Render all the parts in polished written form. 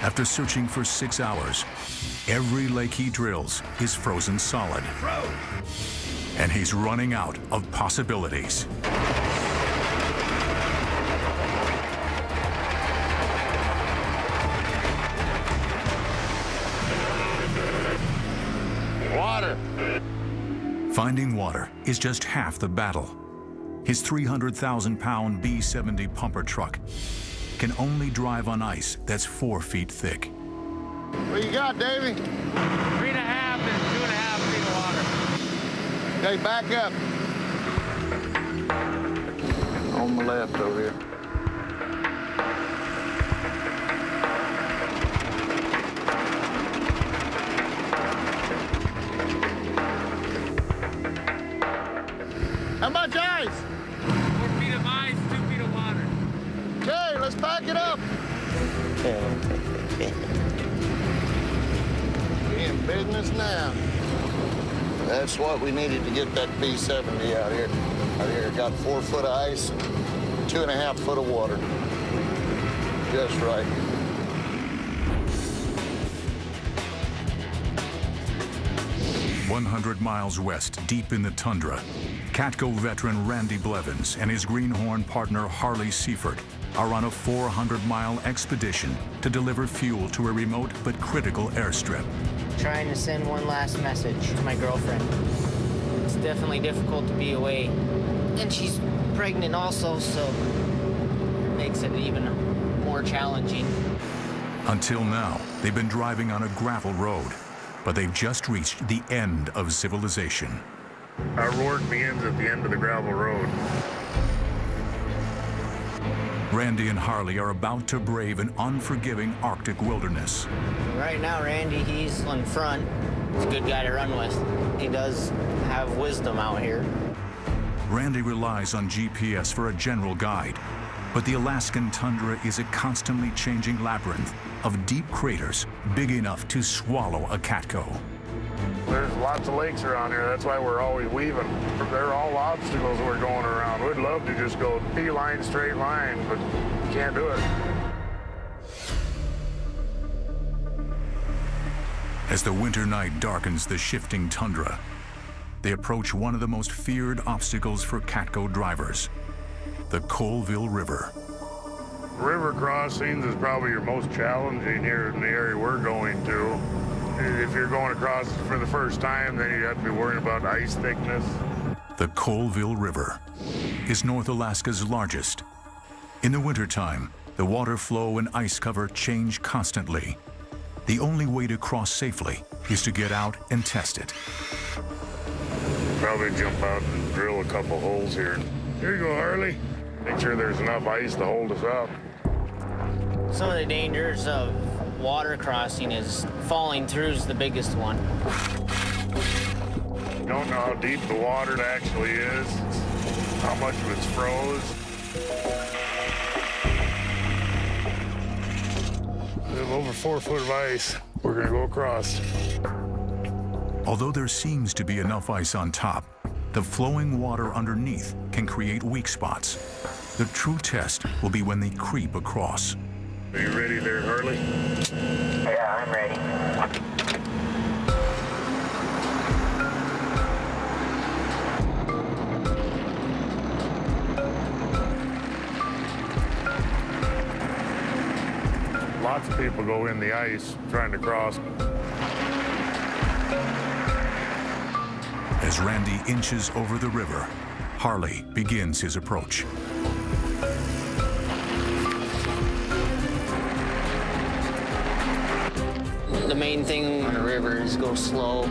After searching for 6 hours, every lake he drills is frozen solid. And he's running out of possibilities. Water. Finding water is just half the battle. His 300,000-pound B-70 pumper truck can only drive on ice that's 4 feet thick. What you got, Davey? 3.5 and 2.5 feet of water. Okay, back up. On the left over here. How much ice? 4 feet of ice, 2 feet of water. Okay, let's pack it up. We in business now. That's what we needed to get that B-70 out here. Got 4 foot of ice and 2.5 foot of water. Just right. "100 miles west, deep in the tundra, Catco veteran Randy Blevins and his greenhorn partner Harley Seifert are on a 400-mile expedition to deliver fuel to a remote but critical airstrip. Trying to send one last message to my girlfriend. It's definitely difficult to be away. And she's pregnant also, so it makes it even more challenging. Until now, they've been driving on a gravel road, but they've just reached the end of civilization. Our work begins at the end of the gravel road. Randy and Harley are about to brave an unforgiving Arctic wilderness. Right now, Randy, he's in front. He's a good guy to run with. He does have wisdom out here. Randy relies on GPS for a general guide, but the Alaskan tundra is a constantly changing labyrinth of deep craters big enough to swallow a Catco. There's lots of lakes around here. That's why we're always weaving. They're all obstacles we're going around. We'd love to just go beeline, straight line, but can't do it. As the winter night darkens the shifting tundra, they approach one of the most feared obstacles for Catco drivers, the Colville River. River crossings is probably your most challenging here in the area we're going to. If you're going across for the first time, then you have to be worrying about ice thickness. The Colville River is North Alaska's largest. In the wintertime, the water flow and ice cover change constantly. The only way to cross safely is to get out and test it. Probably jump out and drill a couple holes here. Here you go, Harley. Make sure there's enough ice to hold us up. Some of the dangers of water crossing is falling through is the biggest one. You don't know how deep the water actually is, how much of it's froze. We have over 4 foot of ice. We're gonna go across. Although there seems to be enough ice on top, the flowing water underneath can create weak spots. The true test will be when they creep across. Are you ready there, Harley? Yeah, I'm ready. Lots of people go in the ice trying to cross. As Randy inches over the river, Harley begins his approach. The main thing on a river is go slow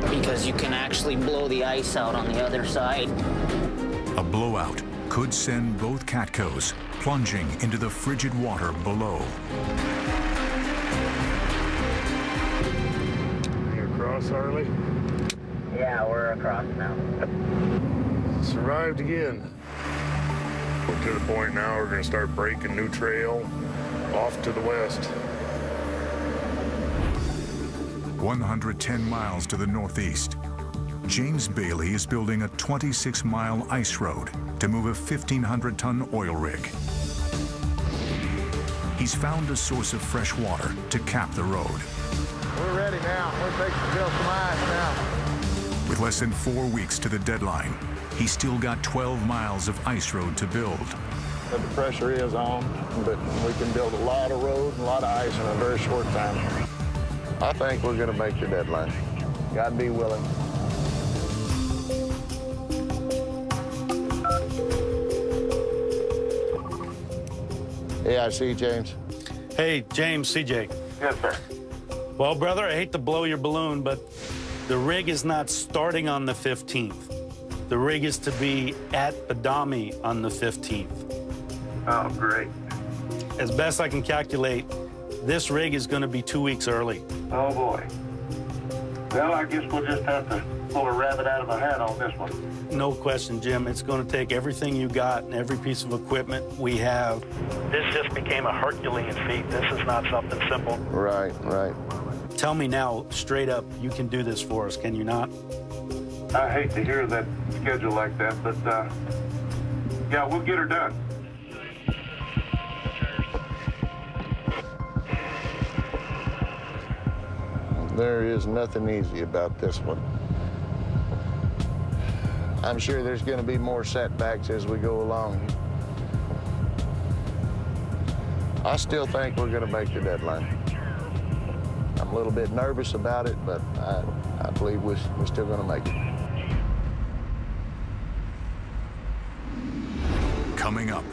because you can actually blow the ice out on the other side. A blowout could send both Catcos plunging into the frigid water below. You across, Harley? Yeah, we're across now. Survived again. We're to the point now we're going to start breaking new trail off to the west. 110 miles to the northeast, James Bailey is building a 26-mile ice road to move a 1,500-ton oil rig. he's found a source of fresh water to cap the road. We're ready now. We're fixing to build some ice now. With less than 4 weeks to the deadline, he's still got 12 miles of ice road to build. But the pressure is on, but we can build a lot of road and a lot of ice in a very short time. I think we're going to make the deadline. Got to be willing. Yeah, I see you, James. Hey, James, CJ. Yes, sir. Well, brother, I hate to blow your balloon, but the rig is not starting on the 15th. The rig is to be at Badami on the 15th. Oh, great. As best I can calculate, this rig is going to be 2 weeks early. Oh, boy. Well, I guess we'll just have to pull a rabbit out of a hat on this one. No question, Jim. It's going to take everything you got and every piece of equipment we have. This just became a Herculean feat. This is not something simple. Right, right. Tell me now, straight up, you can do this for us, can you not? I hate to hear that schedule like that, but, yeah, we'll get her done. There is nothing easy about this one. I'm sure there's going to be more setbacks as we go along. I still think we're going to make the deadline. I'm a little bit nervous about it, but I believe we're still going to make it. Coming up,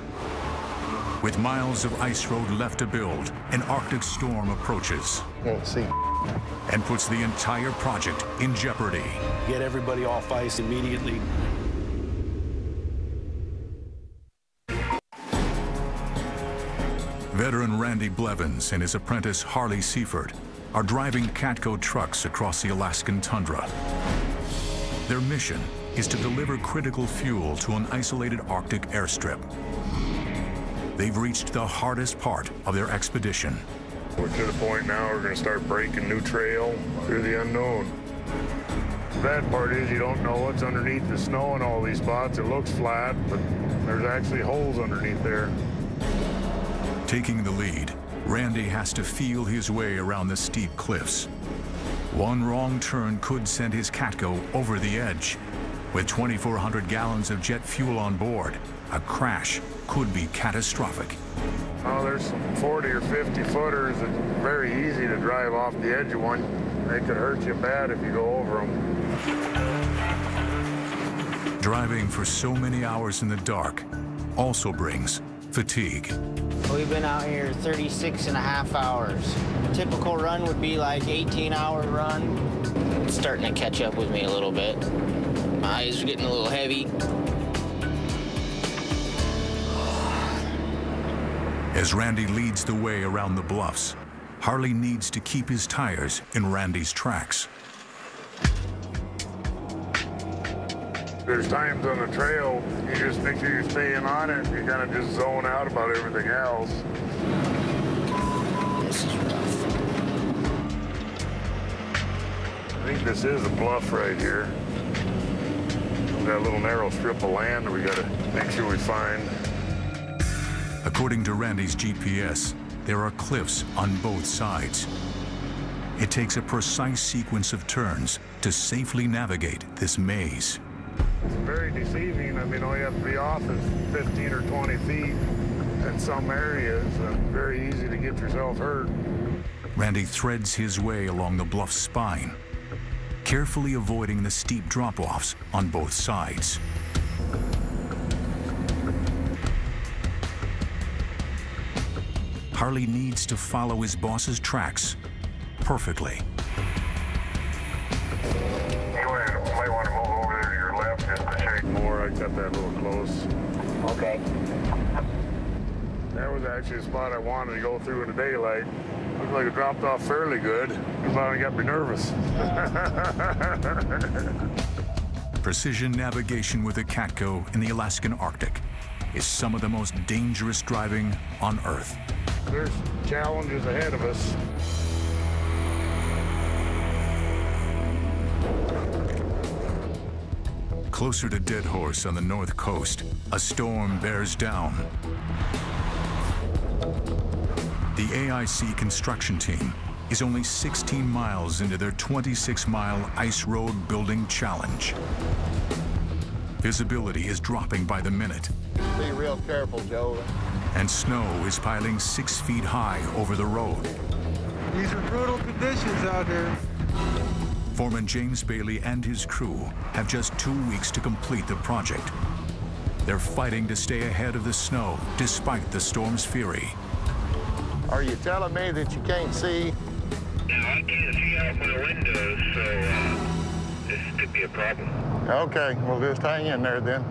with miles of ice road left to build, an Arctic storm approaches Can't see. and puts the entire project in jeopardy. Get everybody off ice immediately. Veteran Randy Blevins and his apprentice Harley Seifert are driving Catco trucks across the Alaskan tundra. Their mission is to deliver critical fuel to an isolated Arctic airstrip. They've reached the hardest part of their expedition. We're to the point now we're going to start breaking new trail through the unknown. The bad part is you don't know what's underneath the snow in all these spots. It looks flat, but there's actually holes underneath there. Taking the lead, Randy has to feel his way around the steep cliffs. One wrong turn could send his Catco over the edge. With 2,400 gallons of jet fuel on board, a crash could be catastrophic. Oh, there's some 40 or 50 footers that's very easy to drive off the edge of one. They could hurt you bad if you go over them. Driving for so many hours in the dark also brings fatigue. We've been out here 36 and a half hours. A typical run would be like 18-hour run. It's starting to catch up with me a little bit. My eyes are getting a little heavy. As Randy leads the way around the bluffs, Harley needs to keep his tires in Randy's tracks. There's times on the trail, you just make sure you're staying on it. You kind of just zone out about everything else. This is rough. I think this is a bluff right here. We've got a little narrow strip of land that we got to make sure we find. According to Randy's GPS, there are cliffs on both sides. It takes a precise sequence of turns to safely navigate this maze. It's very deceiving. I mean, all you have to be off is 15 or 20 feet in some areas. Very easy to get yourself hurt. Randy threads his way along the bluff spine, carefully avoiding the steep drop-offs on both sides. Harley needs to follow his boss's tracks perfectly. You might want to move over there to your left just to shake more. I cut that a little close. Okay. That was actually a spot I wanted to go through in the daylight. Looked like it dropped off fairly good. It finally got me nervous. Precision navigation with a Catco in the Alaskan Arctic is some of the most dangerous driving on Earth. There's challenges ahead of us. Closer to Dead Horse on the north coast, a storm bears down. The AIC construction team is only 16 miles into their 26-mile ice road building challenge. Visibility is dropping by the minute. Be real careful, Joe. And snow is piling 6 feet high over the road. These are brutal conditions out here. Foreman James Bailey and his crew have just 2 weeks to complete the project. They're fighting to stay ahead of the snow despite the storm's fury. Are you telling me that you can't see? No, I can't see out my windows, so this could be a problem. Okay, we'll just hang in there then.